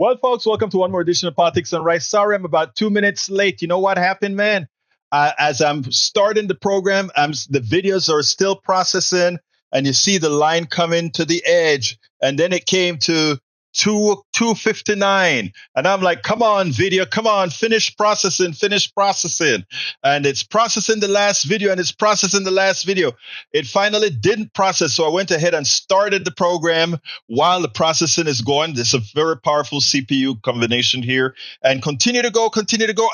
Well, folks, welcome to one more edition of Politics and Rice. Sorry, I'm about 2 minutes late. You know what happened, man? As I'm starting the program, the videos are still processing, and you see the line coming to the edge, and then it came to 2:59, and I'm like, come on, video, come on, finish processing, and it's processing the last video, and it's processing the last video. It finally didn't process, so I went ahead and started the program while the processing is going. There's a very powerful CPU combination here, and continue to go,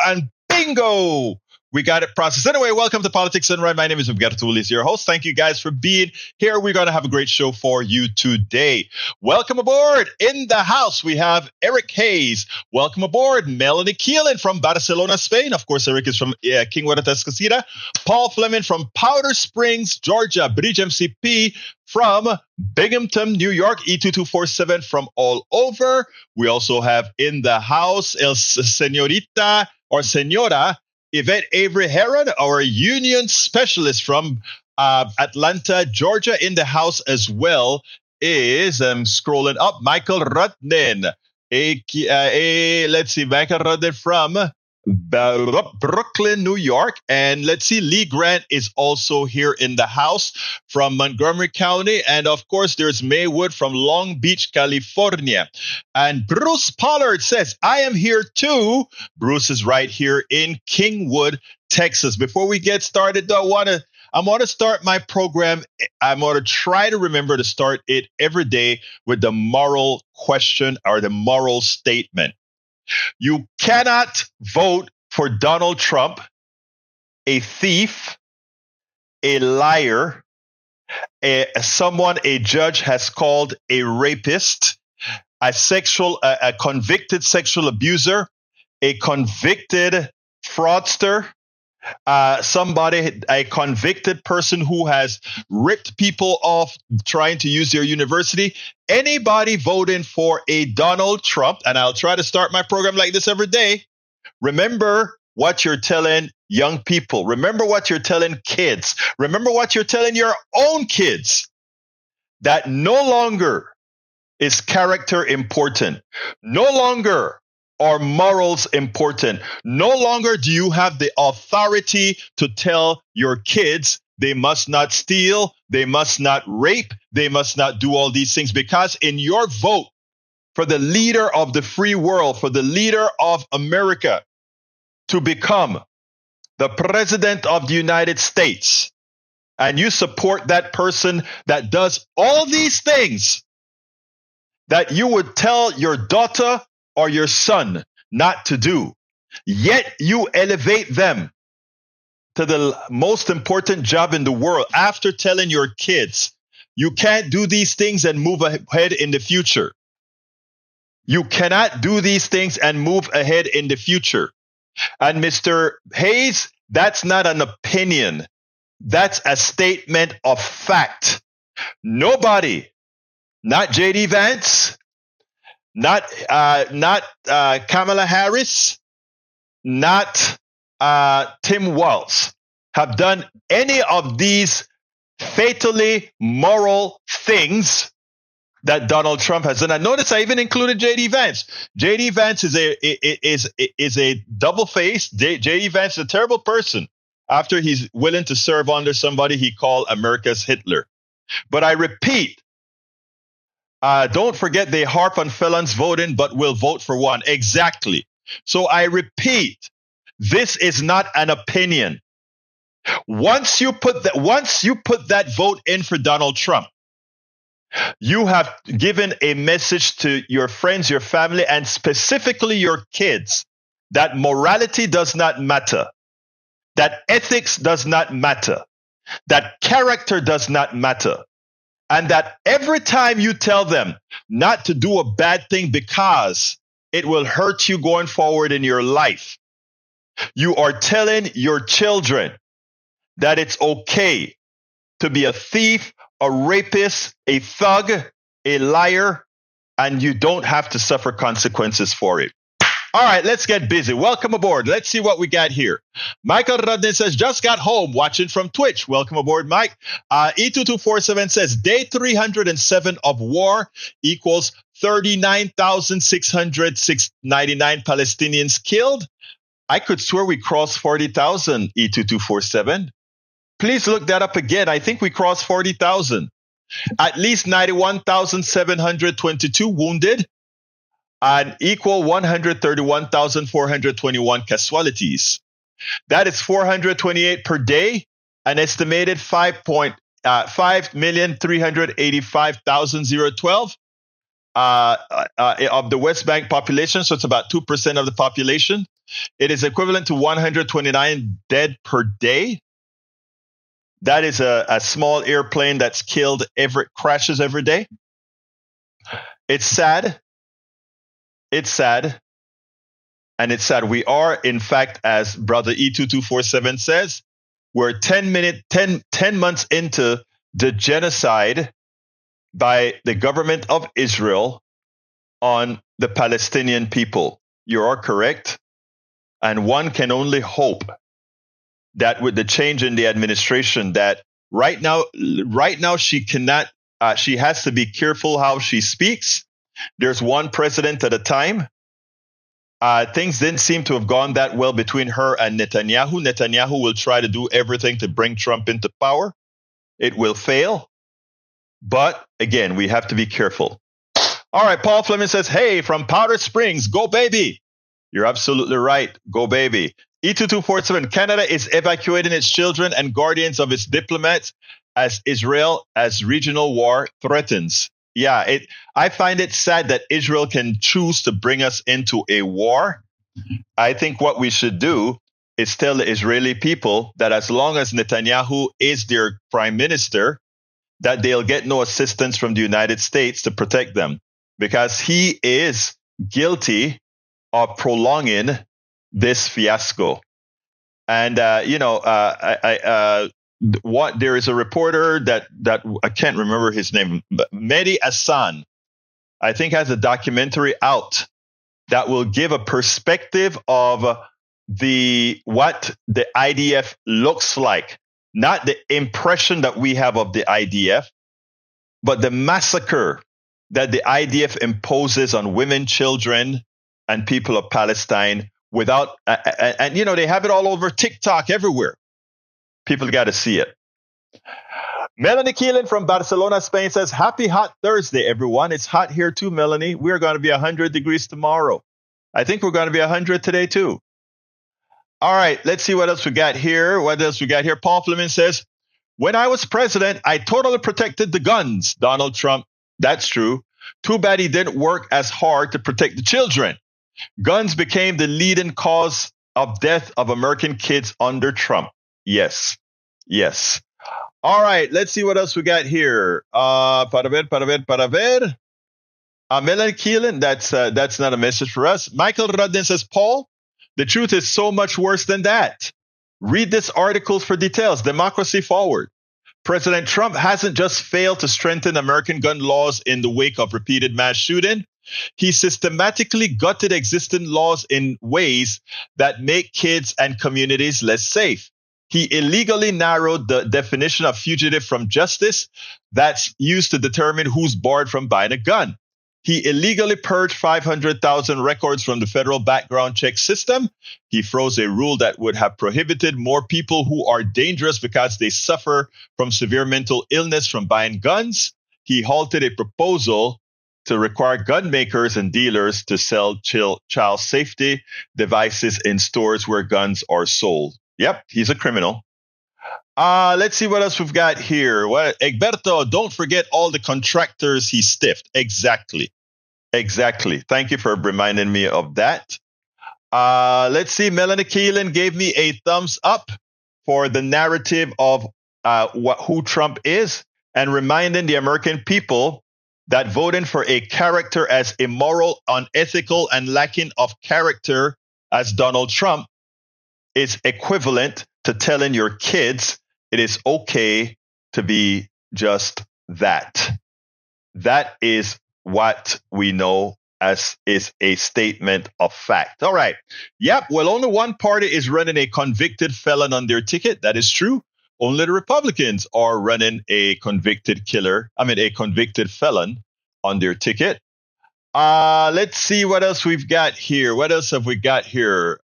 and bingo! We got it processed. Anyway, welcome to Politics and Right. My name is Egberto, Willies, your host. Thank you guys for being here. We're going to have a great show for you today. Welcome aboard. In the house, we have Eric Hayes. Welcome aboard. Melanie Keelan from Barcelona, Spain. Of course, Eric is from King Huertas. Paul Fleming from Powder Springs, Georgia. Bridge MCP from Binghamton, New York. E2247 from all over. We also have in the house El Señorita or Señora Yvette Avery Heron, our union specialist from Atlanta, Georgia. In the house as well is, scrolling up, Michael Rudnin. Let's see, Michael Rudnin from Brooklyn, New York. And let's see, Lee Grant is also here in the house from Montgomery County. And of course, there's Maywood from Long Beach, California. And Bruce Pollard says, I am here too. Bruce is right here in Kingwood, Texas. Before we get started, though, I want to start my program. I'm going to try to remember to start it every day with the moral question or the moral statement. You cannot vote for Donald Trump, a thief, a liar, someone a judge has called a rapist, a convicted sexual abuser, a convicted fraudster, a convicted person who has ripped people off trying to use their university. Anybody voting for a Donald Trump, and I'll try to start my program like this every day. Remember what you're telling young people. Remember what you're telling kids. Remember what you're telling your own kids. That no longer is character important. No longer are morals important. No longer do you have the authority to tell your kids they must not steal, they must not rape, they must not do all these things, because in your vote for the leader of the free world, for the leader of America to become the president of the United States, and you support that person that does all these things that you would tell your daughter or your son not to do, yet you elevate them to the most important job in the world after telling your kids you can't do these things and move ahead in the future. You cannot do these things and move ahead in the future. And Mr. Hayes, that's not an opinion. That's a statement of fact. Nobody, not J.D. Vance, not Kamala Harris, not Tim Walz have done any of these fatally moral things that Donald Trump has done. And notice I even included J.D. Vance. J.D. Vance is a double face. J.D. Vance is a terrible person after he's willing to serve under somebody he called America's Hitler. But I repeat, don't forget they harp on felons voting, but will vote for one. Exactly. So I repeat, this is not an opinion. Once you put that vote in for Donald Trump, you have given a message to your friends, your family, and specifically your kids that morality does not matter, that ethics does not matter, that character does not matter. And that every time you tell them not to do a bad thing because it will hurt you going forward in your life, you are telling your children that it's okay to be a thief, a rapist, a thug, a liar, and you don't have to suffer consequences for it. All right, let's get busy. Welcome aboard. Let's see what we got here. Michael Rudnin says, just got home watching from Twitch. Welcome aboard, Mike. E2247 says, day 307 of war equals 39,699 Palestinians killed. I could swear we crossed 40,000, E2247. Please look that up again. I think we crossed 40,000. At least 91,722 wounded and equal 131,421 casualties. That is 428 per day, an estimated 5,385,012 of the West Bank population, so it's about 2% of the population. It is equivalent to 129 dead per day. That is a small airplane that's killed crashes every day. It's sad. It's sad. And it's sad. We are, in fact, as Brother E2247 says, we're 10 months into the genocide by the government of Israel on the Palestinian people. You are correct. And one can only hope that with the change in the administration, that right now she cannot, she has to be careful how she speaks. There's one president at a time. Things didn't seem to have gone that well between her and Netanyahu. Netanyahu will try to do everything to bring Trump into power. It will fail. But again, we have to be careful. All right, Paul Fleming says, hey, from Powder Springs, go baby. You're absolutely right. Go baby. E2247, Canada is evacuating its children and guardians of its diplomats as Israel as regional war threatens. Yeah, I find it sad that Israel can choose to bring us into a war. I think what we should do is tell the Israeli people that as long as Netanyahu is their prime minister, that they'll get no assistance from the United States to protect them, because he is guilty of prolonging this fiasco. And, there is a reporter that I can't remember his name, Mehdi Hassan, I think has a documentary out that will give a perspective of what the IDF looks like, not the impression that we have of the IDF, but the massacre that the IDF imposes on women, children, and people of Palestine without, and they have it all over TikTok everywhere. People got to see it. Melanie Keelan from Barcelona, Spain says, happy hot Thursday, everyone. It's hot here too, Melanie. We're going to be 100 degrees tomorrow. I think we're going to be 100 today too. All right, let's see what else we got here. Paul Fleming says, when I was president, I totally protected the guns. Donald Trump, that's true. Too bad he didn't work as hard to protect the children. Guns became the leading cause of death of American kids under Trump. Yes. All right, let's see what else we got here. Para ver. Melanie Keelan, that's not a message for us. Michael Rudden says, Paul, the truth is so much worse than that. Read this article for details. Democracy Forward. President Trump hasn't just failed to strengthen American gun laws in the wake of repeated mass shooting. He systematically gutted existing laws in ways that make kids and communities less safe. He illegally narrowed the definition of fugitive from justice that's used to determine who's barred from buying a gun. He illegally purged 500,000 records from the federal background check system. He froze a rule that would have prohibited more people who are dangerous because they suffer from severe mental illness from buying guns. He halted a proposal to require gun makers and dealers to sell child safety devices in stores where guns are sold. Yep, he's a criminal. Let's see what else we've got here. Egberto, don't forget all the contractors he stiffed. Exactly. Thank you for reminding me of that. Let's see. Melanie Keelan gave me a thumbs up for the narrative of who Trump is, and reminding the American people that voting for a character as immoral, unethical, and lacking of character as Donald Trump is equivalent to telling your kids it is okay to be just that. That is what we know as is a statement of fact. All right. Yep. Well, only one party is running a convicted felon on their ticket. That is true. Only the Republicans are running a convicted felon on their ticket. Let's see what else we've got here. What else have we got here?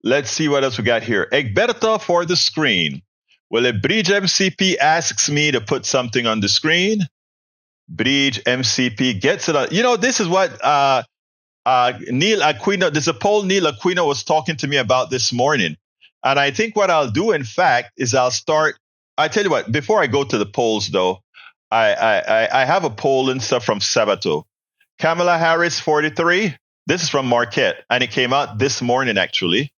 Let's see what else we got here. Egberto for the screen. Well, if Bridge MCP asks me to put something on the screen, Bridge MCP gets it on. This is what Neil Aquino, there's a poll Neil Aquino was talking to me about this morning. And I think what I'll do, in fact, is I tell you what, before I go to the polls, though, I have a poll and stuff from Sabato. Kamala Harris, 43. This is from Marquette, and it came out this morning, actually.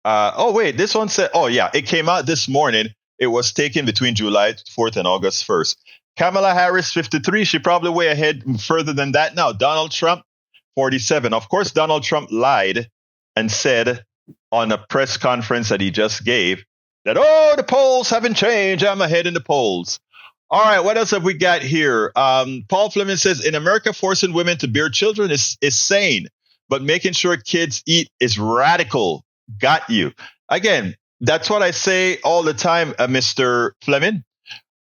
This one said, it came out this morning. It was taken between July 4th and August 1st. Kamala Harris, 53. She probably way ahead further than that now. Donald Trump, 47. Of course, Donald Trump lied and said on a press conference that he just gave that, the polls haven't changed. I'm ahead in the polls. All right, what else have we got here? Paul Fleming says, in America, forcing women to bear children is sane, but making sure kids eat is radical. Got you. Again, that's what I say all the time, Mr. Fleming.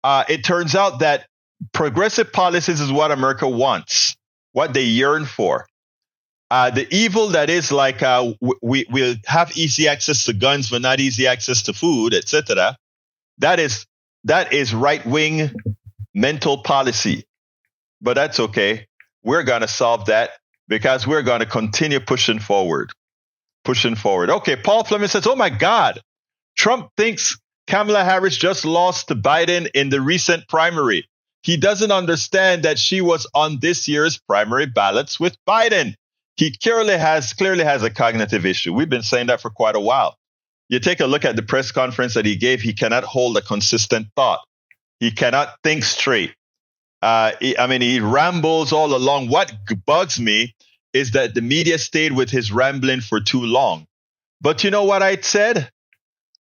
It turns out that progressive policies is what America wants, what they yearn for. The evil that is like we'll have easy access to guns, but not easy access to food, etc. That is right-wing mental policy. But that's okay. We're going to solve that because we're going to continue pushing forward. Okay, Paul Fleming says, oh my God, Trump thinks Kamala Harris just lost to Biden in the recent primary. He doesn't understand that she was on this year's primary ballots with Biden. He clearly has a cognitive issue. We've been saying that for quite a while. You take a look at the press conference that he gave, he cannot hold a consistent thought. He cannot think straight. He rambles all along. What bugs me is that the media stayed with his rambling for too long. But you know what I said?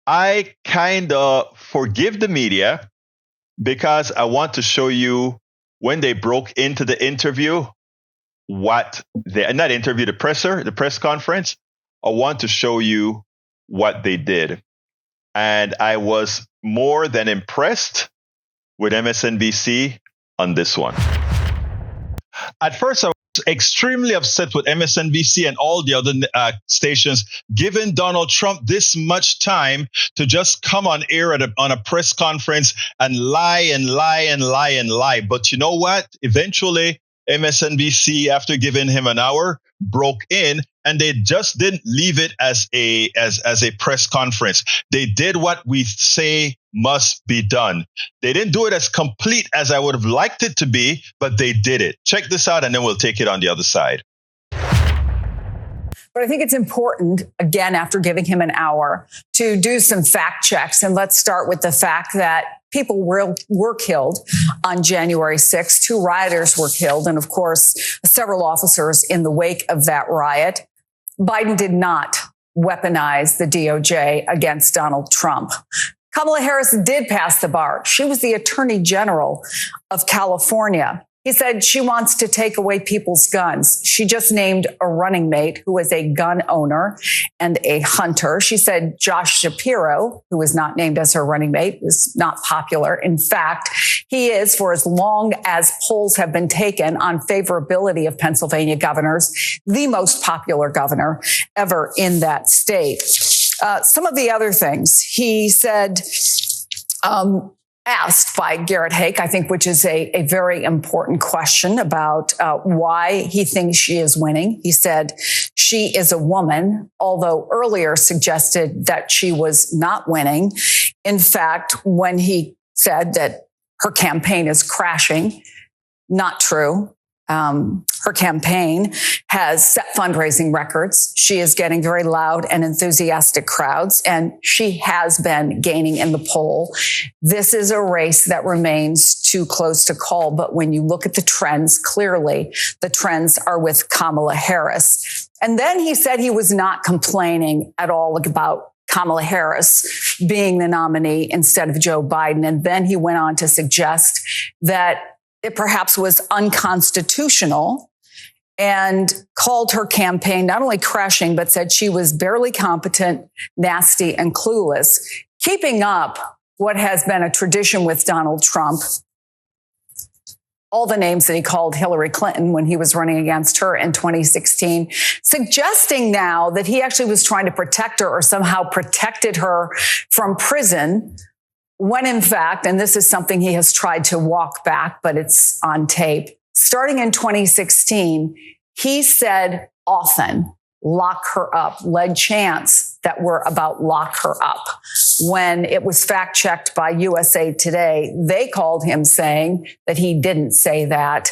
I kind of forgive the media because I want to show you when they broke into the interview, the press conference. I want to show you what they did. And I was more than impressed with MSNBC on this one. At first, I was extremely upset with MSNBC and all the other stations giving Donald Trump this much time to just come on air on a press conference and lie and lie and lie and lie. But you know what? Eventually, MSNBC, after giving him an hour, broke in, and they just didn't leave it as a press conference. They did what we say must be done. They didn't do it as complete as I would have liked it to be, but they did it. Check this out, and then we'll take it on the other side. But I think it's important, again, after giving him an hour, to do some fact checks. And let's start with the fact that people were killed on January 6th. 2 rioters were killed. And of course, several officers in the wake of that riot. Biden did not weaponize the DOJ against Donald Trump. Kamala Harris did pass the bar. She was the Attorney General of California. He said she wants to take away people's guns. She just named a running mate who is a gun owner and a hunter. She said Josh Shapiro, who was not named as her running mate, is not popular. In fact, he is, for as long as polls have been taken on favorability of Pennsylvania governors, the most popular governor ever in that state. Some of the other things he said, asked by Garrett Hake, I think, which is a very important question about why he thinks she is winning. He said she is a woman, although earlier suggested that she was not winning. In fact, when he said that her campaign is crashing, not true. Her campaign has set fundraising records. She is getting very loud and enthusiastic crowds, and she has been gaining in the poll. This is a race that remains too close to call. But when you look at the trends, clearly the trends are with Kamala Harris. And then he said he was not complaining at all about Kamala Harris being the nominee instead of Joe Biden. And then he went on to suggest that it perhaps was unconstitutional and called her campaign not only crashing, but said she was barely competent, nasty, and clueless, keeping up what has been a tradition with Donald Trump all the names that he called Hillary Clinton when he was running against her in 2016, suggesting now that he actually was trying to protect her or somehow protected her from prison, when in fact, and this is something he has tried to walk back, but it's on tape, starting in 2016, he said often, lock her up, led chants that were about lock her up. When it was fact checked by USA Today, they called him saying that he didn't say that.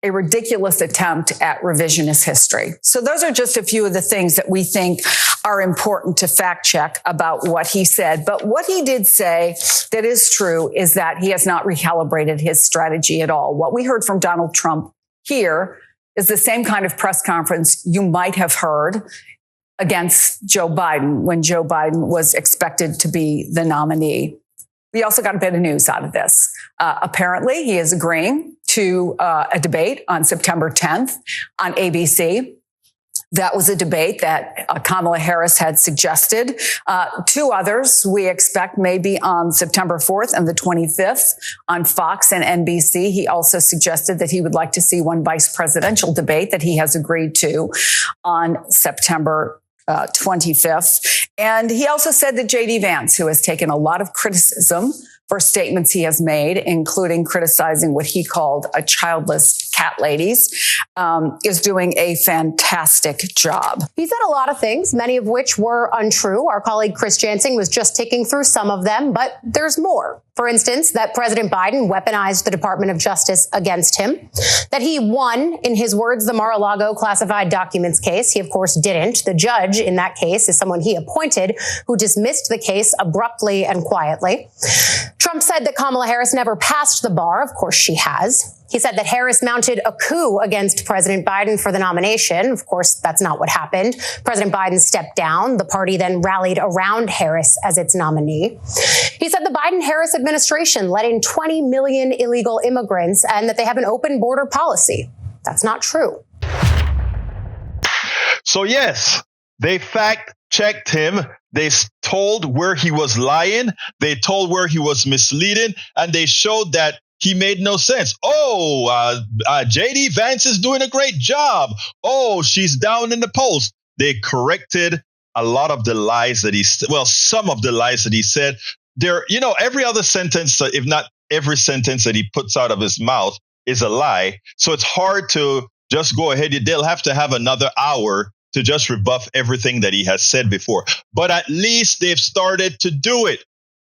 A ridiculous attempt at revisionist history. So those are just a few of the things that we think are important to fact check about what he said. But what he did say that is true is that he has not recalibrated his strategy at all. What we heard from Donald Trump here is the same kind of press conference you might have heard against Joe Biden when Joe Biden was expected to be the nominee. We also got a bit of news out of this. Apparently, he is agreeing to a debate on September 10th on ABC. That was a debate that Kamala Harris had suggested. Two others we expect may be on September 4th and the 25th on Fox and NBC. He also suggested that he would like to see one vice presidential debate that he has agreed to on September 25th. And he also said that J.D. Vance, who has taken a lot of criticism for statements he has made, including criticizing what he called a childless cat ladies, is doing a fantastic job. He said a lot of things, many of which were untrue. Our colleague Chris Jansing was just ticking through some of them, but there's more. For instance, that President Biden weaponized the Department of Justice against him, that he won, in his words, the Mar-a-Lago classified documents case. He, of course, didn't. The judge in that case is someone he appointed who dismissed the case abruptly and quietly. Trump said that Kamala Harris never passed the bar. Of course, she has. He said that Harris mounted a coup against President Biden for the nomination. Of course, that's not what happened. President Biden stepped down. The party then rallied around Harris as its nominee. He said the Biden-Harris administration let in 20 million illegal immigrants and that they have an open border policy. That's not true. So yes, they fact-checked him. They told where he was lying. They told where he was misleading. And they showed that he made no sense. J.D. Vance is doing a great job. Oh, she's down in the polls. They corrected a lot of the lies that some of the lies that he said. Every other sentence, if not every sentence that he puts out of his mouth is a lie. So it's hard to just go ahead. They'll have to have another hour to just rebuff everything that he has said before. But at least they've started to do it,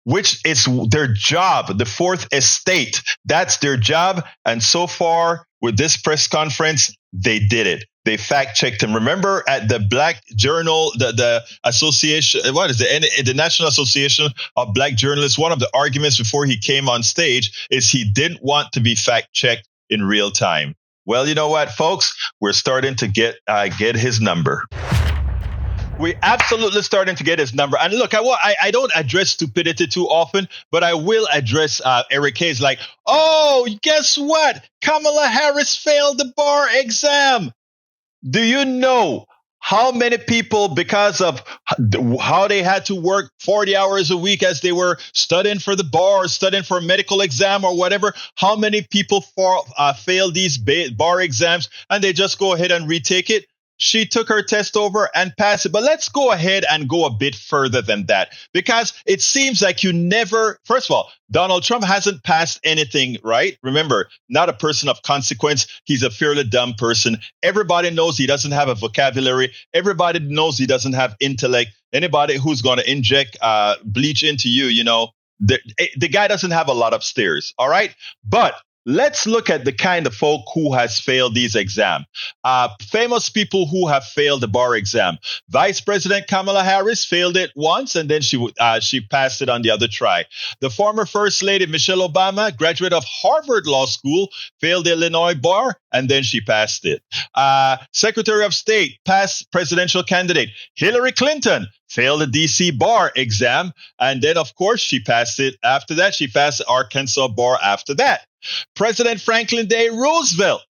which is their job. The fourth estate, that's their job. And so far with this press conference, they did it. They fact-checked him. Remember at the Black Journal, the association, the National Association of Black Journalists, one of the arguments before he came on stage is he didn't want to be fact-checked in real time. Well, you know what, folks? We're starting to get his number. We're absolutely starting to get his number. And look, I don't address stupidity too often, but I will address Eric Hayes like, oh, guess what? Kamala Harris failed the bar exam. Do you know how many people, because of how they had to work 40 hours a week as they were studying for the bar, studying for a medical exam or whatever, how many people fail these bar exams and they just go ahead and retake it? She took her test over and passed it. But let's go ahead and go a bit further than that, because it seems like first of all, Donald Trump hasn't passed anything, right? Remember, not a person of consequence. He's a fairly dumb person. Everybody knows he doesn't have a vocabulary. Everybody knows he doesn't have intellect. Anybody who's going to inject bleach into you, the guy doesn't have a lot of stairs. All right. But let's look at the kind of folk who has failed these exams. Famous people who have failed the bar exam. Vice President Kamala Harris failed it once, and then she passed it on the other try. The former First Lady Michelle Obama, graduate of Harvard Law School, failed the Illinois bar, and then she passed it. Secretary of State, past presidential candidate Hillary Clinton, failed the D.C. bar exam, and then, of course, she passed it. After that, she passed the Arkansas bar after that. President Franklin D. Roosevelt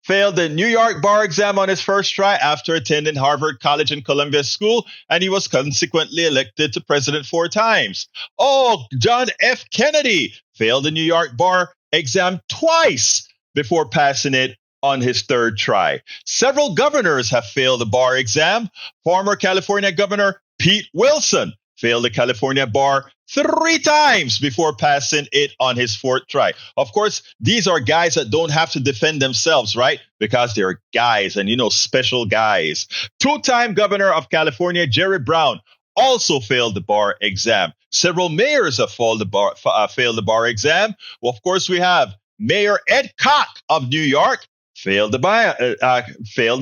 failed the New York bar exam on his first try after attending Harvard College and Columbia School, and he was consequently elected to president 4 times. Oh, John F. Kennedy failed the New York bar exam twice before passing it on his third try. Several governors have failed the bar exam. Former California Governor Pete Wilson failed the California bar 3 times before passing it on his 4th try. Of course, these are guys that don't have to defend themselves, right? Because they're guys and, special guys. 2-time Governor of California, Jerry Brown, also failed the bar exam. Several mayors have failed the bar exam. Well, of course, we have Mayor Ed Koch of New York, failed the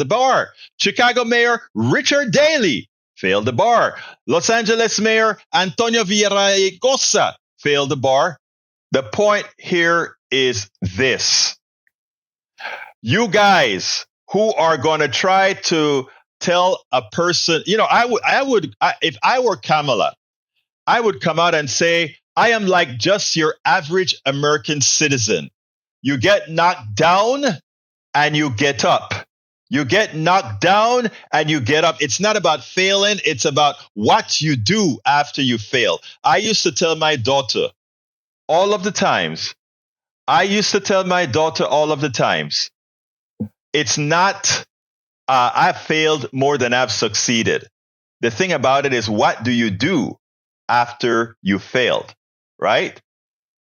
bar. Chicago Mayor Richard Daley failed the bar. Los Angeles Mayor Antonio Villaraigosa failed the bar. The point here is this. You guys who are going to try to tell a person, if I were Kamala, I would come out and say, I am like just your average American citizen. You get knocked down and you get up. You get knocked down and you get up. It's not about failing. It's about what you do after you fail. I used to tell my daughter all of the times. It's not, I've failed more than I've succeeded. The thing about it is, what do you do after you failed, right?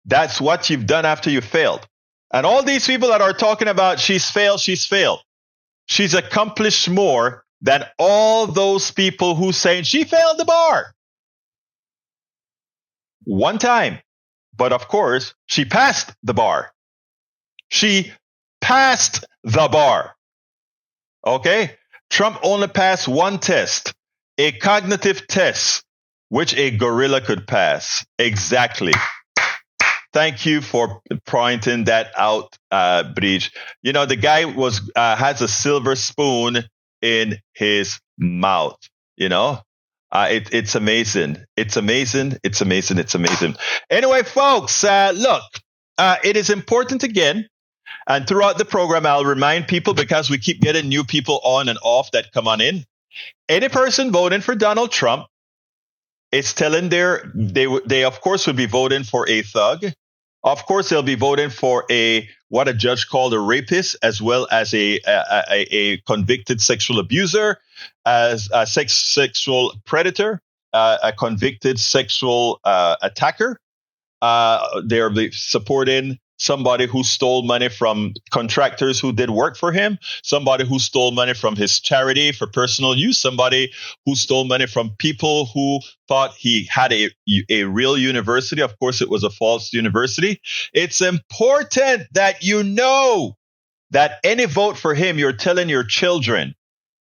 That's what you've done after you failed. And all these people that are talking about she's failed. She's accomplished more than all those people who say she failed the bar. 1 time. But of course, she passed the bar. She passed the bar. Okay? Trump only passed 1 test, a cognitive test, which a gorilla could pass. Exactly. Thank you for pointing that out, Bridge. The guy has a silver spoon in his mouth. It's amazing. It's amazing. Anyway, folks, look, it is important again. And throughout the program, I'll remind people, because we keep getting new people on and off that come on in. Any person voting for Donald Trump, it's telling they of course would be voting for a thug. Of course, they'll be voting for what a judge called a rapist, as well as a convicted sexual abuser, as a sexual predator, a convicted sexual attacker. They're supporting somebody who stole money from contractors who did work for him, somebody who stole money from his charity for personal use, somebody who stole money from people who thought he had a real university. Of course, it was a false university. It's important that you know that any vote for him, you're telling your children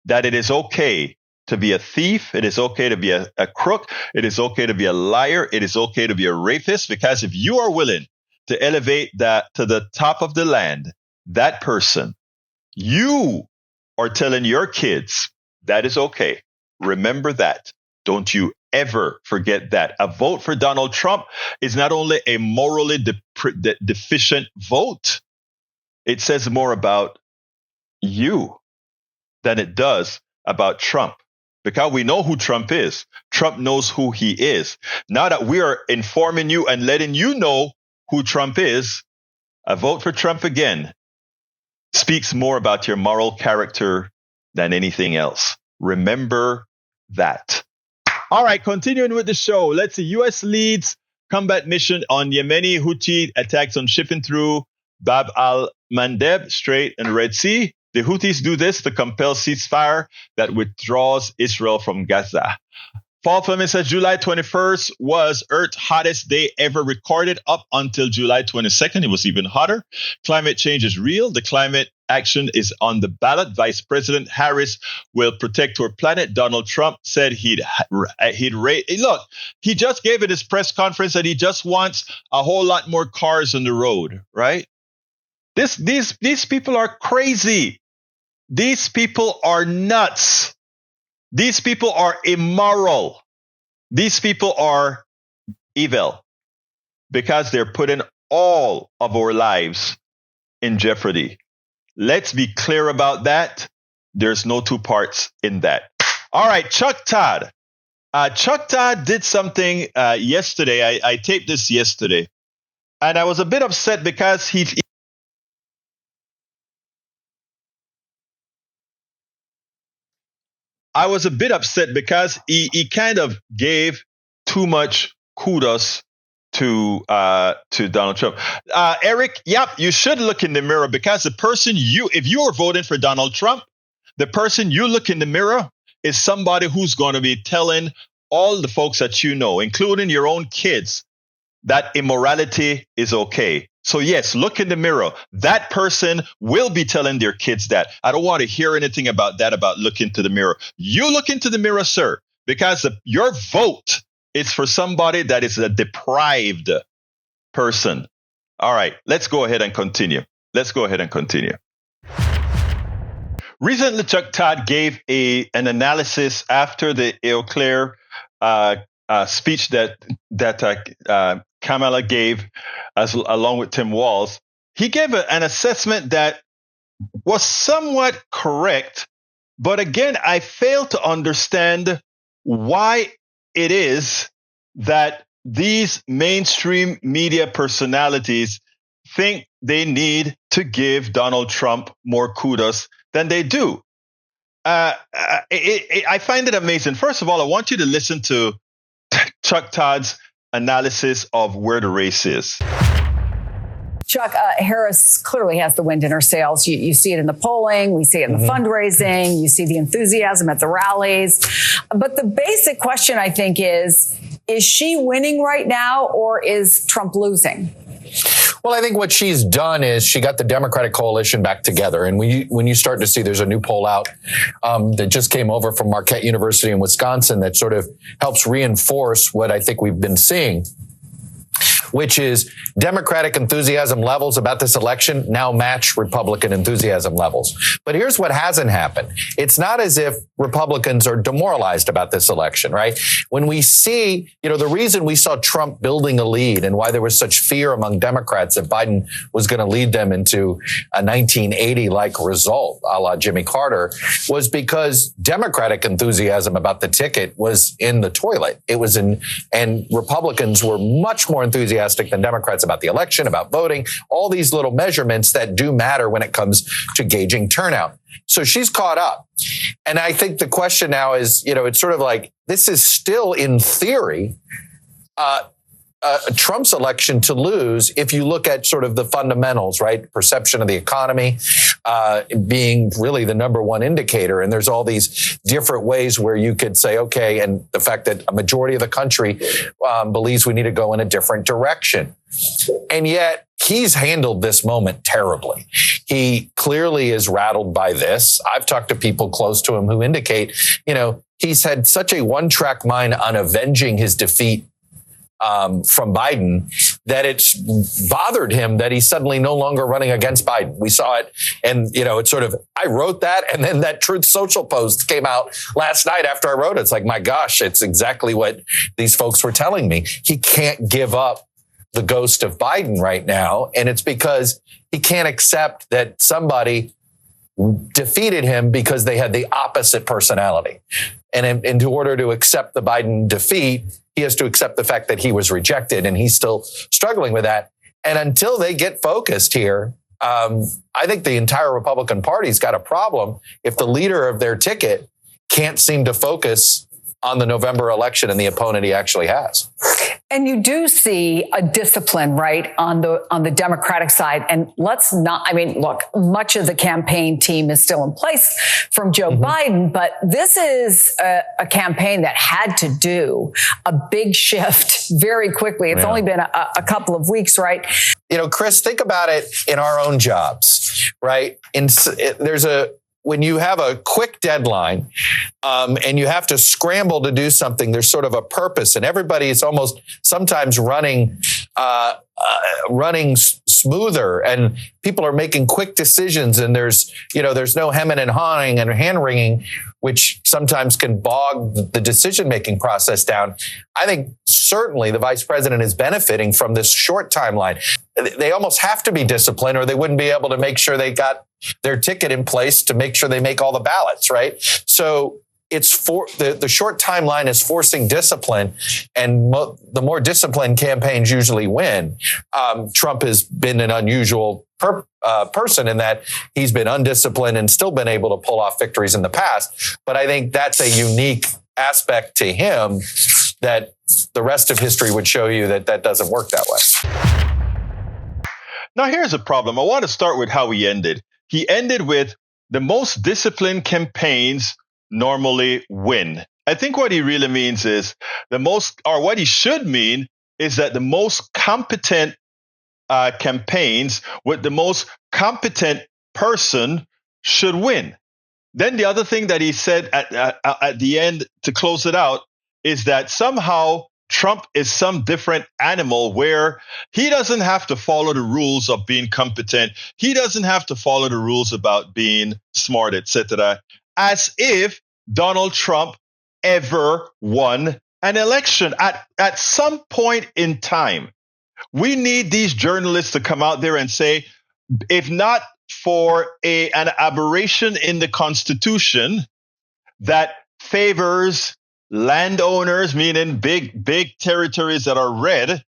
that it is okay to be a thief. It is okay to be a crook. It is okay to be a liar. It is okay to be a rapist, because if you are willing to elevate that to the top of the land, that person, you are telling your kids that is okay. Remember that. Don't you ever forget that. A vote for Donald Trump is not only a morally deficient vote, it says more about you than it does about Trump. Because we know who Trump is. Trump knows who he is. Now that we are informing you and letting you know who Trump is, a vote for Trump again speaks more about your moral character than anything else. Remember that. All right, continuing with the show. Let's see. U.S. leads combat mission on Yemeni Houthi attacks on shipping through Bab al-Mandeb Strait and Red Sea. The Houthis do this to compel ceasefire that withdraws Israel from Gaza. Paul Fleming says July 21st was Earth's hottest day ever recorded up until July 22nd. It was even hotter. Climate change is real. The climate action is on the ballot. Vice President Harris will protect our planet. Donald Trump said he'd look, he just gave at his press conference that he just wants a whole lot more cars on the road, right? These people are crazy. These people are nuts. These people are immoral. These people are evil because they're putting all of our lives in jeopardy. Let's be clear about that. There's no 2 parts in that. All right, Chuck Todd. Chuck Todd did something yesterday. I taped this yesterday. And I was a bit upset because I was a bit upset because he kind of gave too much kudos to Donald Trump. Eric, yep, you should look in the mirror, because if you are voting for Donald Trump, the person you look in the mirror is somebody who's going to be telling all the folks that you know, including your own kids, that immorality is okay. So yes, look in the mirror. That person will be telling their kids that. I don't want to hear anything about that, about look into the mirror. You look into the mirror, sir, because your vote is for somebody that is a deprived person. All right, let's go ahead and continue. Recently, Chuck Todd gave an analysis after the Eau Claire speech that Kamala gave, along with Tim Walz. He gave an assessment that was somewhat correct, but again, I fail to understand why it is that these mainstream media personalities think they need to give Donald Trump more kudos than they do. I find it amazing. First of all, I want you to listen to Chuck Todd's analysis of where the race is. Chuck, Harris clearly has the wind in her sails. You see it in the polling. We see it in the fundraising. You see the enthusiasm at the rallies. But the basic question, I think, is she winning right now, or is Trump losing? Well, I think what she's done is she got the Democratic coalition back together. And when you start to see, there's a new poll out that just came over from Marquette University in Wisconsin that sort of helps reinforce what I think we've been seeing, which is Democratic enthusiasm levels about this election now match Republican enthusiasm levels. But here's what hasn't happened. It's not as if Republicans are demoralized about this election, right? When we see, the reason we saw Trump building a lead and why there was such fear among Democrats that Biden was going to lead them into a 1980-like result, a la Jimmy Carter, was because Democratic enthusiasm about the ticket was in the toilet. And Republicans were much more enthusiastic than Democrats about the election, about voting, all these little measurements that do matter when it comes to gauging turnout. So she's caught up. And I think the question now is, it's sort of like, this is still in theory, Trump's election to lose if you look at sort of the fundamentals, right? Perception of the economy being really the number one indicator. And there's all these different ways where you could say, okay, and the fact that a majority of the country believes we need to go in a different direction. And yet he's handled this moment terribly. He clearly is rattled by this. I've talked to people close to him who indicate, he's had such a one-track mind on avenging his defeat from Biden that it's bothered him that he's suddenly no longer running against Biden. We saw it, and it's sort of, I wrote that, and then that Truth Social post came out last night after I wrote it. It's like, my gosh, it's exactly what these folks were telling me. He can't give up the ghost of Biden right now, and it's because he can't accept that somebody defeated him because they had the opposite personality. And in order to accept the Biden defeat, he has to accept the fact that he was rejected, and he's still struggling with that. And until they get focused here, I think the entire Republican Party's got a problem if the leader of their ticket can't seem to focus on the November election and the opponent he actually has. And you do see a discipline, right, on the Democratic side. And look, much of the campaign team is still in place from Joe Biden, but this is a campaign that had to do a big shift very quickly. It's only been a couple of weeks, right? Chris, think about it in our own jobs, right? When you have a quick deadline and you have to scramble to do something, there's sort of a purpose, and everybody is almost sometimes running smoother, and people are making quick decisions, and there's no hemming and hawing and hand wringing, which sometimes can bog the decision-making process down. I think certainly the vice president is benefiting from this short timeline. They almost have to be disciplined, or they wouldn't be able to make sure they got their ticket in place to make sure they make all the ballots, right? So it's the short timeline is forcing discipline, and the more disciplined campaigns usually win. Trump has been an unusual person in that he's been undisciplined and still been able to pull off victories in the past. But I think that's a unique aspect to him that the rest of history would show you that doesn't work that way. Now, here's a problem. I want to start with how he ended. He ended with the most disciplined campaigns normally win. I think what he really means is what he should mean is that the most competent campaigns with the most competent person should win. Then the other thing that he said at the end to close it out is that somehow Trump is some different animal where he doesn't have to follow the rules of being competent. He doesn't have to follow the rules about being smart, etc. As if Donald Trump ever won an election at some point in time. We need these journalists to come out there and say, if not for an aberration in the Constitution that favors landowners, meaning big territories that are red,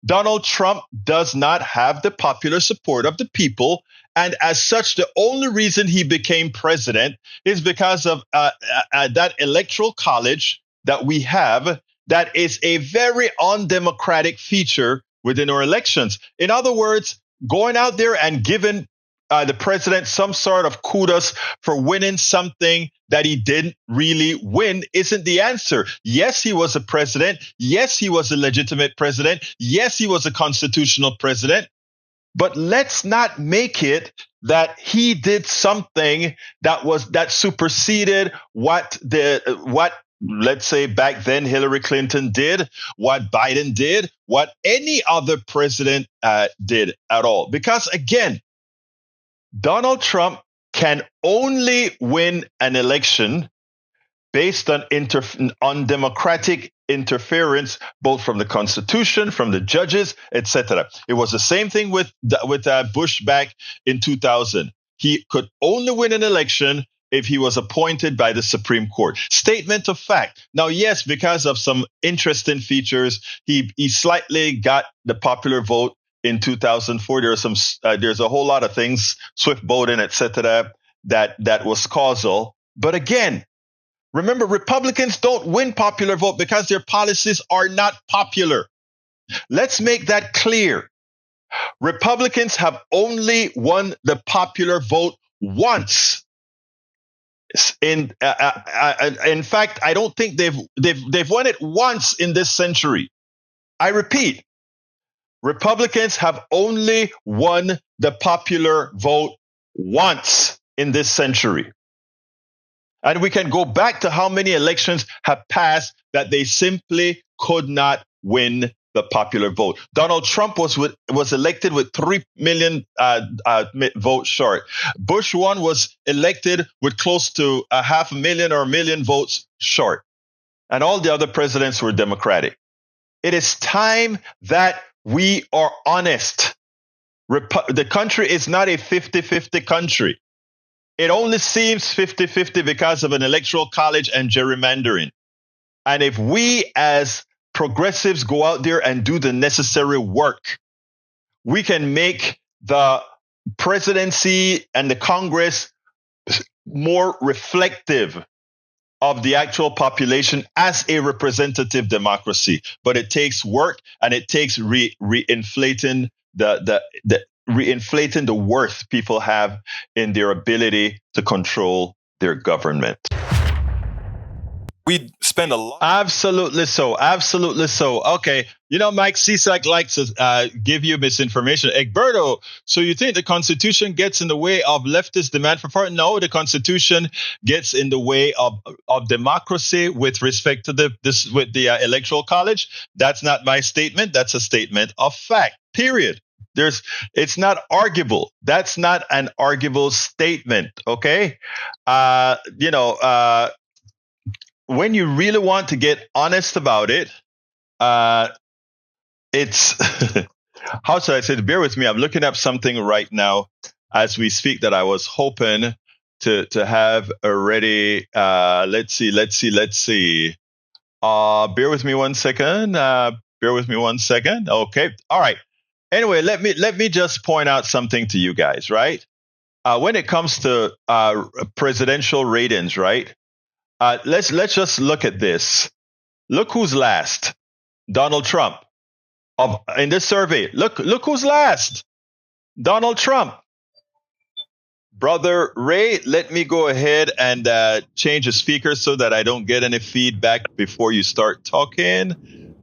Donald Trump does not have the popular support of the people. And as such, the only reason he became president is because of that electoral college that we have that is a very undemocratic feature within our elections. In other words, going out there and giving the president some sort of kudos for winning something that he didn't really win isn't the answer. Yes, he was a president. Yes, he was a legitimate president. Yes, he was a constitutional president. But let's not make it that he did something that superseded what let's say back then Hillary Clinton did, what Biden did, what any other president did at all. Because again, Donald Trump can only win an election based on undemocratic interference, both from the Constitution, from the judges, etc. It was the same thing with Bush back in 2000. He could only win an election if he was appointed by the Supreme Court. Statement of fact. Now, yes, because of some interesting features, he slightly got the popular vote in 2004. There's a whole lot of things, swift boating, etc., that was causal. But again, remember, Republicans don't win popular vote because their policies are not popular. Let's make that clear. Republicans have only won the popular vote once. In fact, I don't think they've won it once in this century. I repeat, Republicans have only won the popular vote once in this century. And we can go back to how many elections have passed that they simply could not win the popular vote. Donald Trump was elected with 3 million votes short. Bush 1 was elected with close to 500,000 or 1 million votes short. And all the other presidents were Democratic. It is time that we are honest. The country is not a 50-50 country. It only seems 50-50 because of an electoral college and gerrymandering. And if we as progressives go out there and do the necessary work, we can make the presidency and the Congress more reflective of the actual population as a representative democracy. But it takes work, and it takes reinflating reinflating the worth people have in their ability to control their government. We spend a lot. Absolutely so. Absolutely so. Okay. You know, Mike Cisak likes to give you misinformation. Egberto, so you think the Constitution gets in the way of leftist demand for power? No, the Constitution gets in the way of democracy with respect to the Electoral College. That's not my statement. That's a statement of fact. Period. It's not arguable. That's not an arguable statement. Okay. When you really want to get honest about it, it's how should I say it? Bear with me. I'm looking up something right now as we speak that I was hoping to have already. Let's see. Bear with me one second. Okay. All right. Anyway, let me just point out something to you guys, right? When it comes to presidential ratings, right? Let's just look at this. Look who's last. Donald Trump. In this survey, look who's last. Donald Trump. Brother Ray, let me go ahead and change the speaker so that I don't get any feedback before you start talking.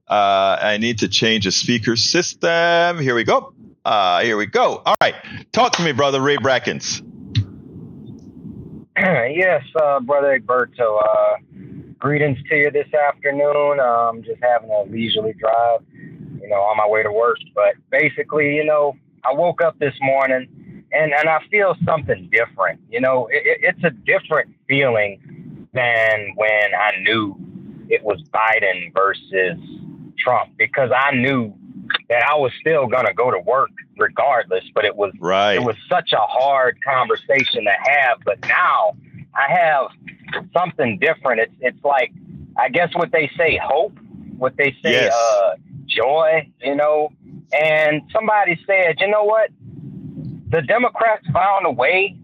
I need to change the speaker system. Here we go. Here we go. All right. Talk to me, Brother Ray Brackens. Yes, Brother Egberto. Greetings to you this afternoon. Just having a leisurely drive, on my way to work. But basically, I woke up this morning and I feel something different. It's a different feeling than when I knew it was Biden versus Trump, because I knew that I was still going to go to work regardless, but it was such a hard conversation to have. But now I have something different. It's like, I guess what they say, hope, what they say, yes. Joy, and somebody said, you know what? The Democrats found a way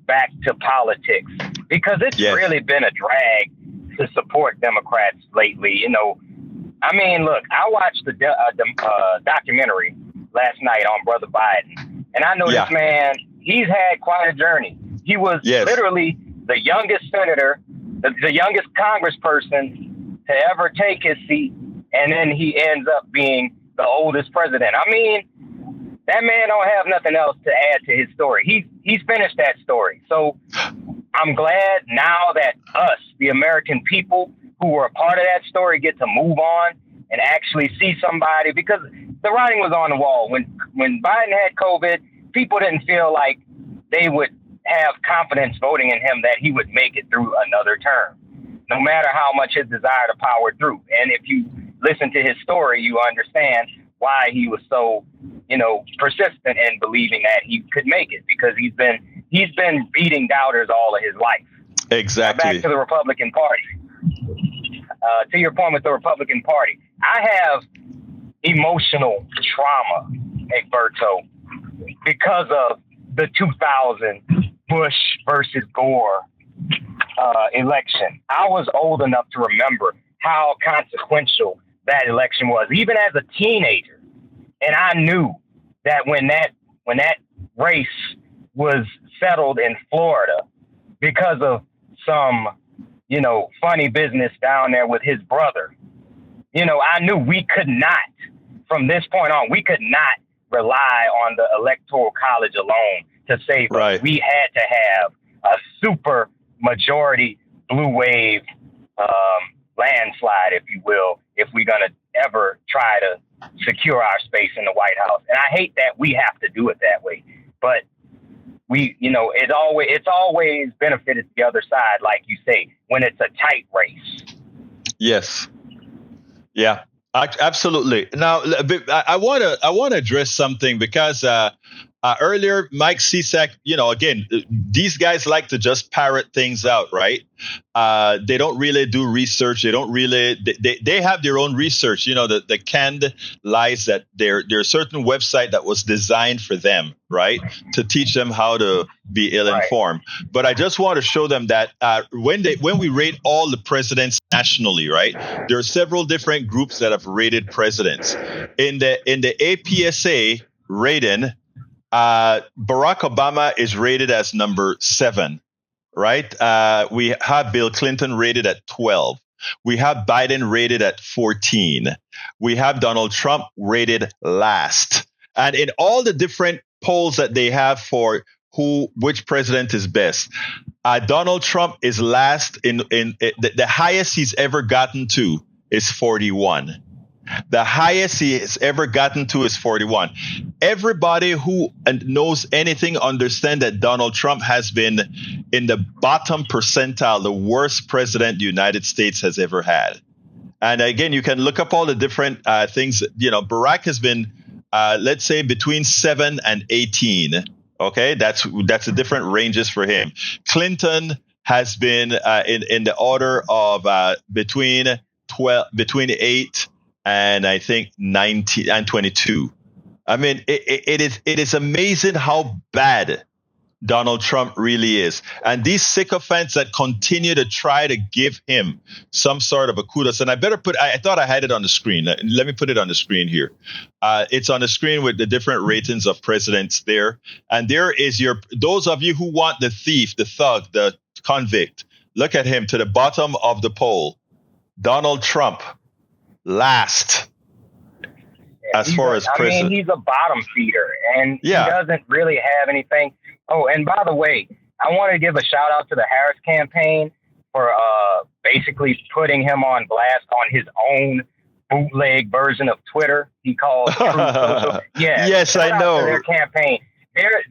back to politics, because it's really been a drag to support Democrats lately. I mean, look, I watched the documentary last night on Brother Biden, and I know this man, he's had quite a journey. He was literally the youngest senator, the youngest congressperson to ever take his seat, and then he ends up being the oldest president. I mean, that man don't have nothing else to add to his story. He's finished that story. So I'm glad now that us, the American people who were a part of that story, get to move on and actually see somebody, because the writing was on the wall. When Biden had COVID, people didn't feel like they would have confidence voting in him that he would make it through another term, no matter how much his desire to power through. And if you listen to his story, you understand why he was so, persistent in believing that he could make it, because he's been beating doubters all of his life. Exactly. Now back to the Republican Party. To your point with the Republican Party, I have emotional trauma, Egberto, because of the 2000 Bush versus Gore election. I was old enough to remember how consequential that election was, even as a teenager. And I knew that when that race was settled in Florida because of some, funny business down there with his brother, I knew we could not, from this point on, we could not rely on the Electoral College alone to save us. We had to have a super majority blue wave landslide, if you will, if we're going to ever try to secure our space in the White House. And I hate that we have to do it that way, but it's always benefited the other side, like you say, when it's a tight race. Yes. Yeah, absolutely. Now, I want to address something, because earlier, Mike Cisak, again, these guys like to just parrot things out, right? They don't really do research. They don't really, they have their own research, the canned lies that there's a certain website that was designed for them, right? To teach them how to be ill-informed. Right. But I just want to show them that when we rate all the presidents nationally, right? There are several different groups that have rated presidents. In the APSA rating, Barack Obama is rated as number 7, right? We have Bill Clinton rated at 12. We have Biden rated at 14. We have Donald Trump rated last. And in all the different polls that they have for which president is best, Donald Trump is last in the highest he's ever gotten to is 41. The highest he has ever gotten to is 41. Everybody who knows anything understand that Donald Trump has been in the bottom percentile, the worst president the United States has ever had. And again, you can look up all the different things. Barack has been, let's say, between 7 and 18. Okay, that's the different ranges for him. Clinton has been in the order of between 8 and I think 19 and 22. I mean, it is amazing how bad Donald Trump really is. And these sycophants that continue to try to give him some sort of a kudos. And I thought I had it on the screen. Let me put it on the screen here. It's on the screen with the different ratings of presidents there. And there is those of you who want the thief, the thug, the convict. Look at him to the bottom of the poll. Donald Trump, last. As far as president. I mean, he's a bottom feeder, and he doesn't really have anything. Oh, and by the way, I want to give a shout out to the Harris campaign for basically putting him on blast on his own bootleg version of Twitter. He called Truth Social. Yeah, yes, I know. Their campaign. They're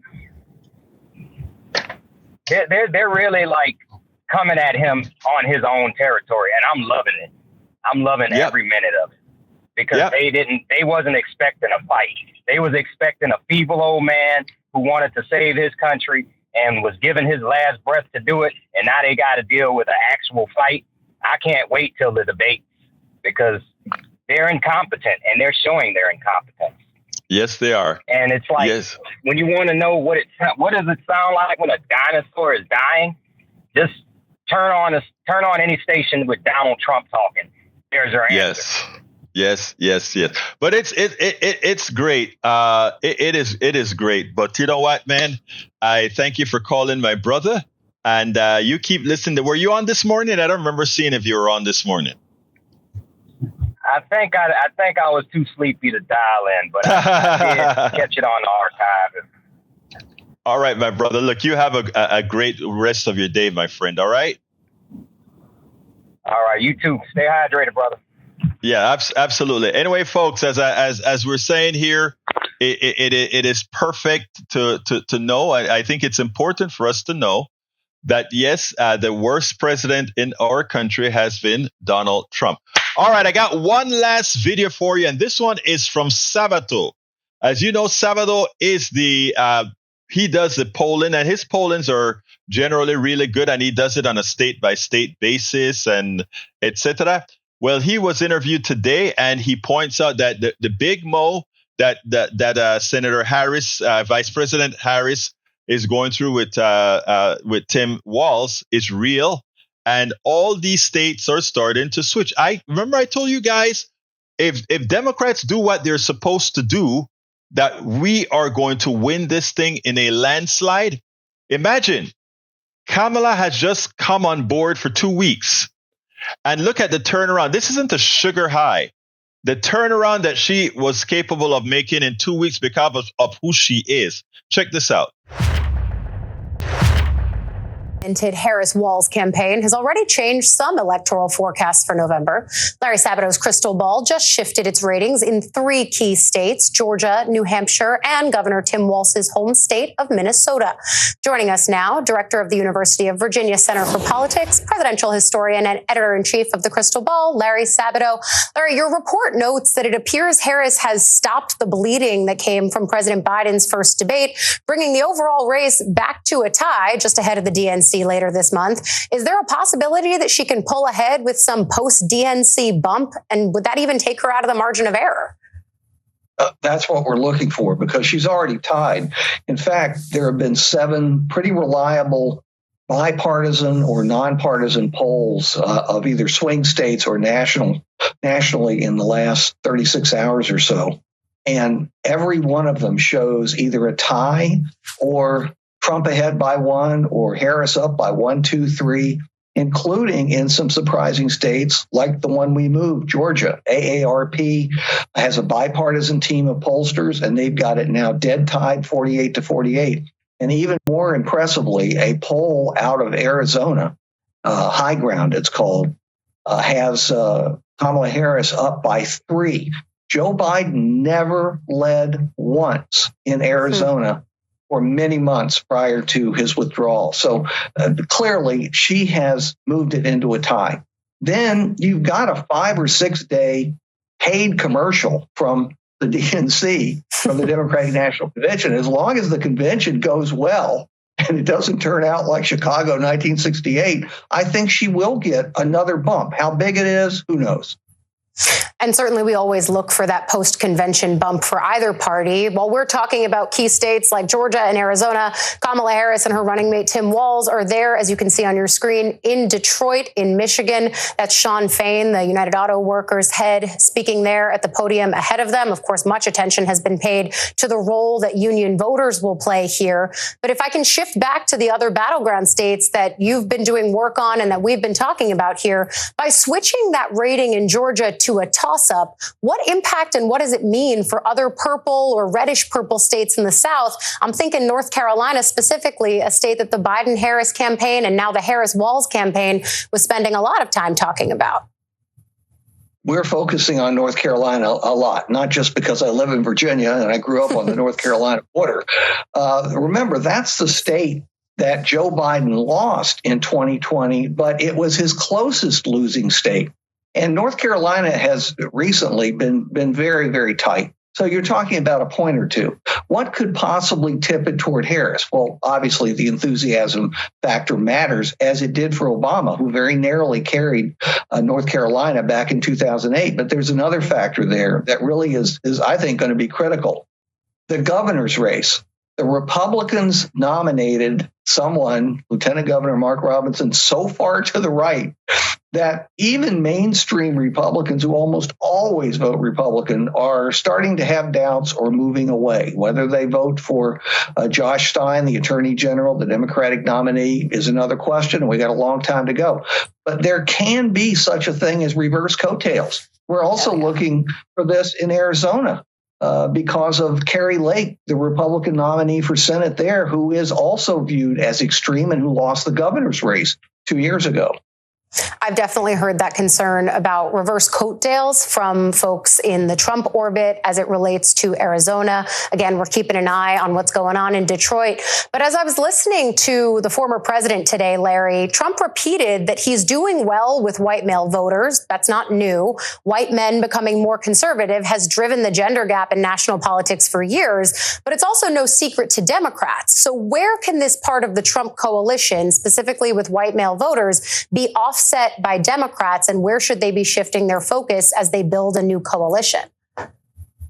really like coming at him on his own territory, and I'm loving it. I'm loving every minute of it. Because they wasn't expecting a fight. They was expecting a feeble old man who wanted to save his country and was given his last breath to do it. And now they got to deal with an actual fight. I can't wait till the debate because they're incompetent and they're showing their incompetence. Yes, they are. And it's like, when you want to know what does it sound like when a dinosaur is dying, just turn on any station with Donald Trump talking. There's your answer. Yes. But it's great. It is great. But you know what, man? I thank you for calling my brother. And you keep listening. Were you on this morning? I don't remember seeing if you were on this morning. I think I was too sleepy to dial in, but I did catch it on the archive. All right, my brother. Look, you have a great rest of your day, my friend. All right. All right. You too. Stay hydrated, brother. Yeah, absolutely. Anyway, folks, as we're saying here, it is perfect to know. I think it's important for us to know that, yes, the worst president in our country has been Donald Trump. All right, I got one last video for you, and this one is from Sabato. As you know, Sabato is he does the polling, and his pollings are generally really good, and he does it on a state-by-state basis and etc. Well, he was interviewed today, and he points out that the big mo that Senator Harris, Vice President Harris, is going through with Tim Walz is real, and all these states are starting to switch. I told you guys, if Democrats do what they're supposed to do, that we are going to win this thing in a landslide. Imagine Kamala has just come on board for 2 weeks. And look at the turnaround. This isn't a sugar high. The turnaround that she was capable of making in 2 weeks because of who she is. Check this out. Harris-Walz campaign has already changed some electoral forecasts for November. Larry Sabato's crystal ball just shifted its ratings in 3 key states, Georgia, New Hampshire, and Governor Tim Walz's home state of Minnesota. Joining us now, Director of the University of Virginia Center for Politics, presidential historian, and editor-in-chief of the Crystal Ball, Larry Sabato. Larry, your report notes that it appears Harris has stopped the bleeding that came from President Biden's first debate, bringing the overall race back to a tie just ahead of the DNC later this month. Is there a possibility that she can pull ahead with some post-DNC bump? And would that even take her out of the margin of error? That's what we're looking for, because she's already tied. In fact, there have been 7 pretty reliable bipartisan or nonpartisan polls of either swing states or nationally in the last 36 hours or so. And every one of them shows either a tie or Trump ahead by 1 or Harris up by 1, 2, 3, including in some surprising states like the one we moved, Georgia. AARP has a bipartisan team of pollsters, and they've got it now dead tied 48-48. And even more impressively, a poll out of Arizona, High Ground it's called, has Kamala Harris up by 3. Joe Biden never led once in Arizona for many months prior to his withdrawal. So clearly she has moved it into a tie. Then you've got a 5 or 6 day paid commercial from the DNC, from the Democratic National Convention. As long as the convention goes well and it doesn't turn out like Chicago 1968, I think she will get another bump. How big it is, who knows? And certainly we always look for that post-convention bump for either party. While we're talking about key states like Georgia and Arizona, Kamala Harris and her running mate Tim Walz are there, as you can see on your screen, in Detroit, in Michigan. That's Sean Fain, the United Auto Workers head, speaking there at the podium ahead of them. Of course, much attention has been paid to the role that union voters will play here. But if I can shift back to the other battleground states that you've been doing work on and that we've been talking about here, by switching that rating in Georgia to a toss-up, what impact and what does it mean for other purple or reddish purple states in the South? I'm thinking North Carolina specifically, a state that the Biden-Harris campaign and now the Harris-Walz campaign was spending a lot of time talking about. We're focusing on North Carolina a lot, not just because I live in Virginia and I grew up on the North Carolina border. Remember, that's the state that Joe Biden lost in 2020, but it was his closest losing state. And North Carolina has recently been very, very tight. So you're talking about a point or two. What could possibly tip it toward Harris? Well, obviously the enthusiasm factor matters, as it did for Obama, who very narrowly carried North Carolina back in 2008. But there's another factor there that really is I think, going to be critical. The governor's race. The Republicans nominated someone, Lieutenant Governor Mark Robinson, so far to the right that even mainstream Republicans who almost always vote Republican are starting to have doubts or moving away. Whether they vote for Josh Stein, the Attorney General, the Democratic nominee, is another question, and we got a long time to go. But there can be such a thing as reverse coattails. We're also looking for this in Arizona. Because of Carrie Lake, the Republican nominee for Senate there, who is also viewed as extreme and who lost the governor's race 2 years ago. I've definitely heard that concern about reverse coattails from folks in the Trump orbit as it relates to Arizona. Again, we're keeping an eye on what's going on in Detroit. But as I was listening to the former president today, Larry, Trump repeated that he's doing well with white male voters. That's not new. White men becoming more conservative has driven the gender gap in national politics for years, but it's also no secret to Democrats. So where can this part of the Trump coalition, specifically with white male voters, be offset by Democrats, and where should they be shifting their focus as they build a new coalition?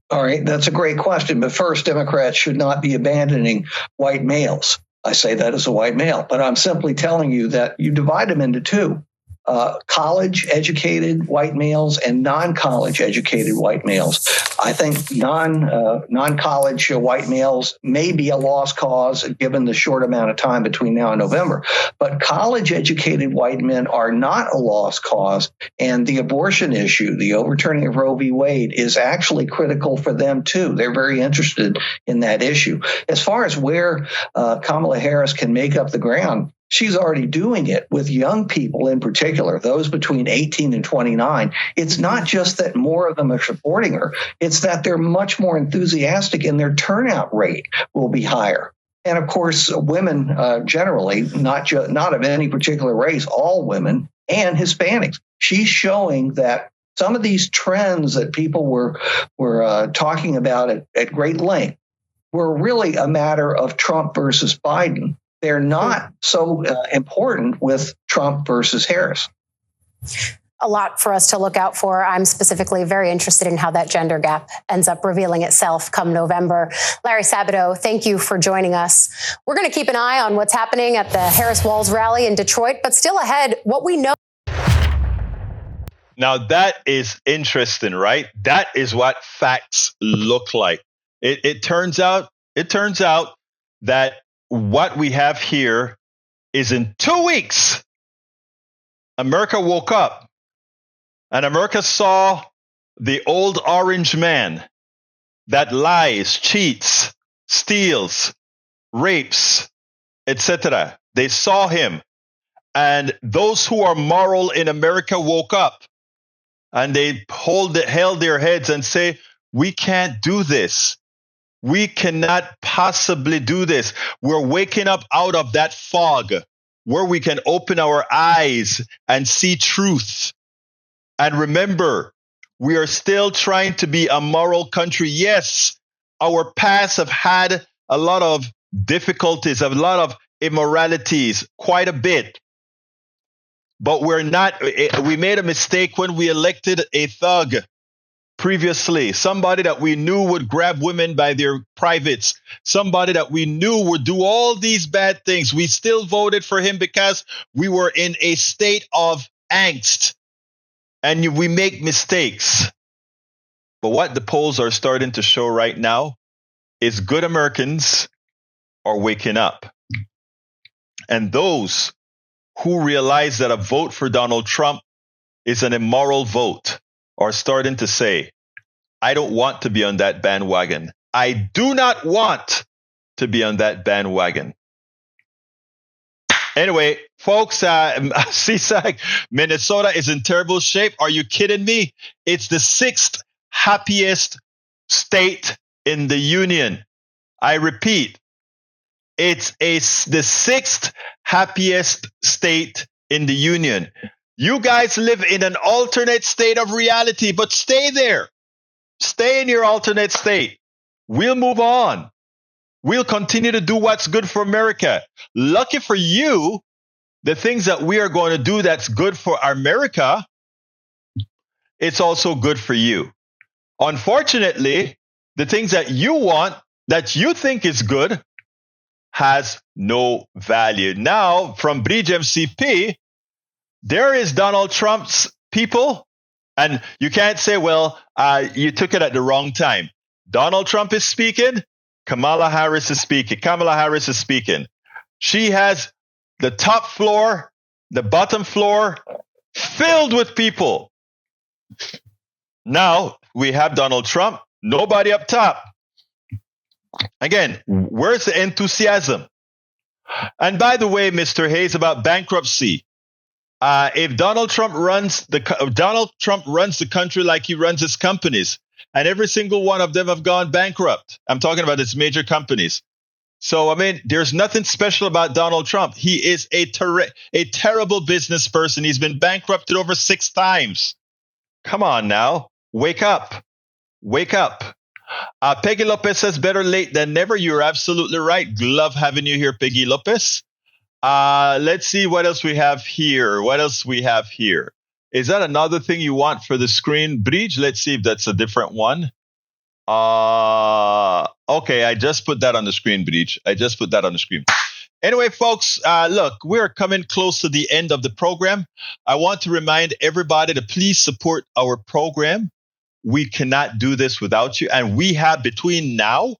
All right, that's a great question. But first, Democrats should not be abandoning white males. I say that as a white male, but I'm simply telling you that you divide them into two. College-educated white males and non-college educated white males. I think non-college white males may be a lost cause given the short amount of time between now and November. But college-educated white men are not a lost cause, and the abortion issue, the overturning of Roe v. Wade, is actually critical for them too. They're very interested in that issue. As far as where Kamala Harris can make up the ground, she's already doing it with young people in particular, those between 18 and 29. It's not just that more of them are supporting her. It's that they're much more enthusiastic and their turnout rate will be higher. And of course, women generally, not of any particular race, all women and Hispanics. She's showing that some of these trends that people were talking about at great length were really a matter of Trump versus Biden. They're not so important with Trump versus Harris. A lot for us to look out for. I'm specifically very interested in how that gender gap ends up revealing itself come November. Larry Sabato, thank you for joining us. We're going to keep an eye on what's happening at the Harris-Walz rally in Detroit, but still ahead, what we know. Now, that is interesting, right? That is what facts look like. It turns out that what we have here is in 2 weeks, America woke up and America saw the old orange man that lies, cheats, steals, rapes, etc. They saw him. And those who are moral in America woke up and they held their heads and say, we can't do this. We cannot possibly do this. We're waking up out of that fog where we can open our eyes and see truth. And remember, we are still trying to be a moral country. Yes, our past have had a lot of difficulties, a lot of immoralities, quite a bit. But we made a mistake when we elected a thug previously, somebody that we knew would grab women by their privates, somebody that we knew would do all these bad things. We still voted for him because we were in a state of angst and we make mistakes. But what the polls are starting to show right now is good Americans are waking up. And those who realize that a vote for Donald Trump is an immoral vote are starting to say, I don't want to be on that bandwagon. I do not want to be on that bandwagon. Anyway, folks, CSAC, Minnesota is in terrible shape. Are you kidding me? It's the 6th happiest state in the union. I repeat, it's the 6th happiest state in the union. You guys live in an alternate state of reality, but stay there. Stay in your alternate state. We'll move on. We'll continue to do what's good for America. Lucky for you, the things that we are going to do that's good for America, it's also good for you. Unfortunately, the things that you want, that you think is good, has no value. Now, from Bridge MCP, there is Donald Trump's people, and you can't say, well, you took it at the wrong time. Donald Trump is speaking. Kamala Harris is speaking. She has the top floor, the bottom floor filled with people. Now we have Donald Trump, nobody up top. Again, where's the enthusiasm? And by the way, Mr. Hayes, about bankruptcy, if Donald Trump runs the country like he runs his companies, and every single one of them have gone bankrupt. I'm talking about his major companies. So, I mean, there's nothing special about Donald Trump. He is a terrible business person. He's been bankrupted over 6 times. Come on now. Wake up. Wake up. Peggy Lopez says better late than never. You're absolutely right. Love having you here, Peggy Lopez. Let's see what else we have here. Is that another thing you want for the screen, Bridge? Let's see if that's a different one. Okay, I just put that on the screen, Bridge. Anyway, folks, look, we're coming close to the end of the program. I want to remind everybody to please support our program. We cannot do this without you. And we have between now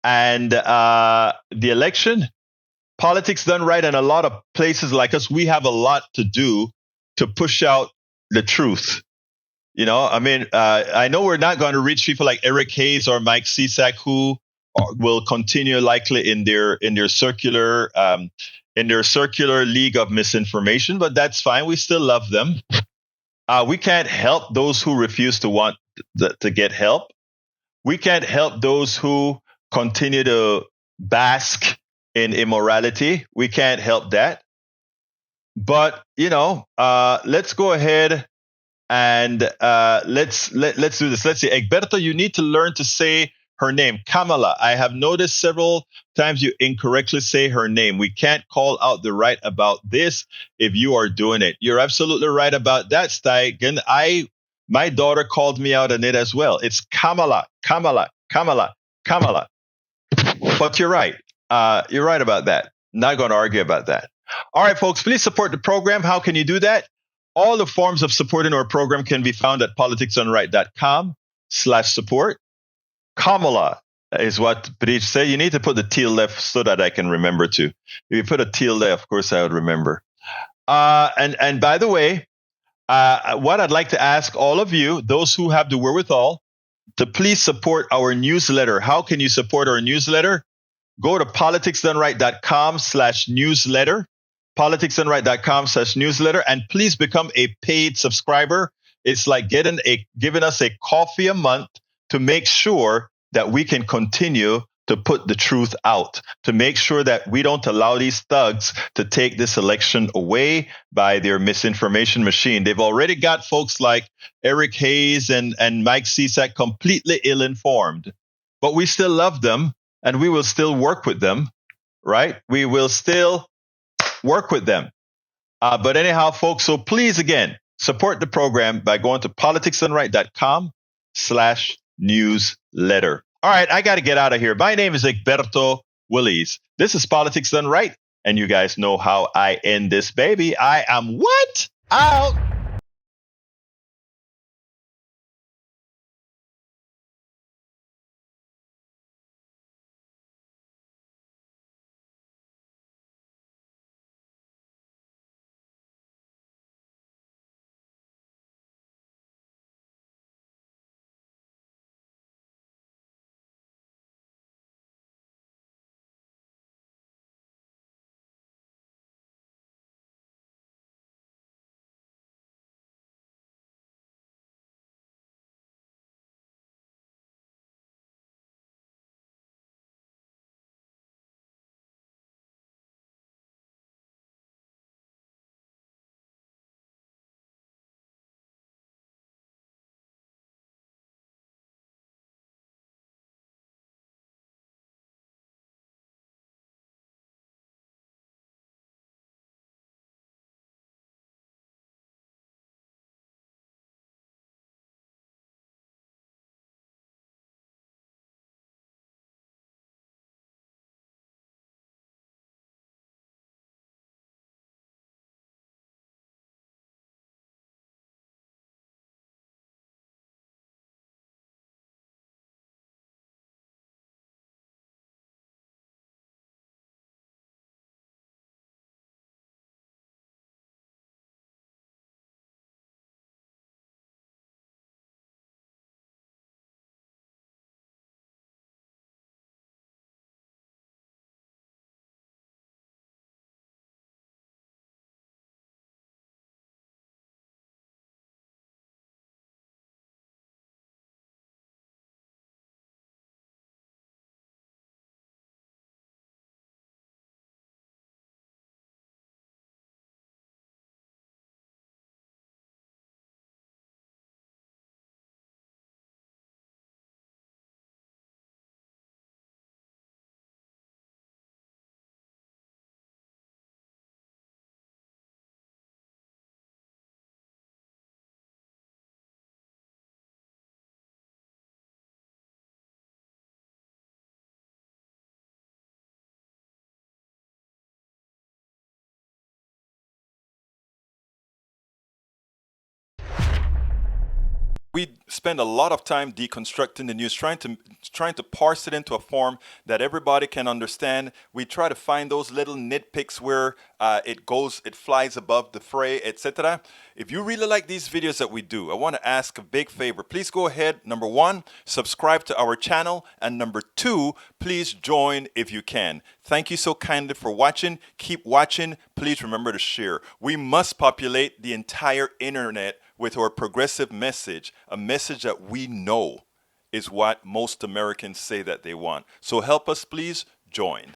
and the election, Politics Done Right, and a lot of places like us, we have a lot to do to push out the truth. You know, I mean, I know we're not going to reach people like Eric Hayes or Mike Cisak, who will continue likely in their circular league of misinformation, but that's fine. We still love them. We can't help those who refuse to want to get help. We can't help those who continue to bask in immorality. We can't help that. But, you know, let's go ahead and let's do this. Let's see. Egberto, you need to learn to say her name. Kamala, I have noticed several times you incorrectly say her name. We can't call out the right about this if you are doing it. You're absolutely right about that, Steigen. My daughter called me out on it as well. It's Kamala. But you're right. You're right about that. Not going to argue about that. All right, folks, please support the program. How can you do that? All the forms of supporting our program can be found at politicsdoneright.com/support. Kamala is what Bridge said. You need to put the tilde so that I can remember to. If you put a tilde, of course, I would remember. And by the way, what I'd like to ask all of you, those who have the wherewithal, to please support our newsletter. How can you support our newsletter? Go to politicsdoneright.com/newsletter, politicsdoneright.com/newsletter, and please become a paid subscriber. It's like giving us a coffee a month to make sure that we can continue to put the truth out, to make sure that we don't allow these thugs to take this election away by their misinformation machine. They've already got folks like Eric Hayes and Mike Cisak completely ill-informed, but we still love them and we will still work with them, right? We will still work with them. But anyhow, folks, so please, again, support the program by going to politicsdoneright.com/newsletter. All right, I got to get out of here. My name is Egberto Willies. This is Politics Done Right, and you guys know how I end this baby. I am what? Out. We spend a lot of time deconstructing the news, trying to parse it into a form that everybody can understand. We try to find those little nitpicks where it flies above the fray, etc. If you really like these videos that we do, I want to ask a big favor. Please go ahead. Number one, subscribe to our channel, and number two, please join if you can. Thank you so kindly for watching. Keep watching. Please remember to share. We must populate the entire internet with our progressive message, a message that we know is what most Americans say that they want. So help us, please join.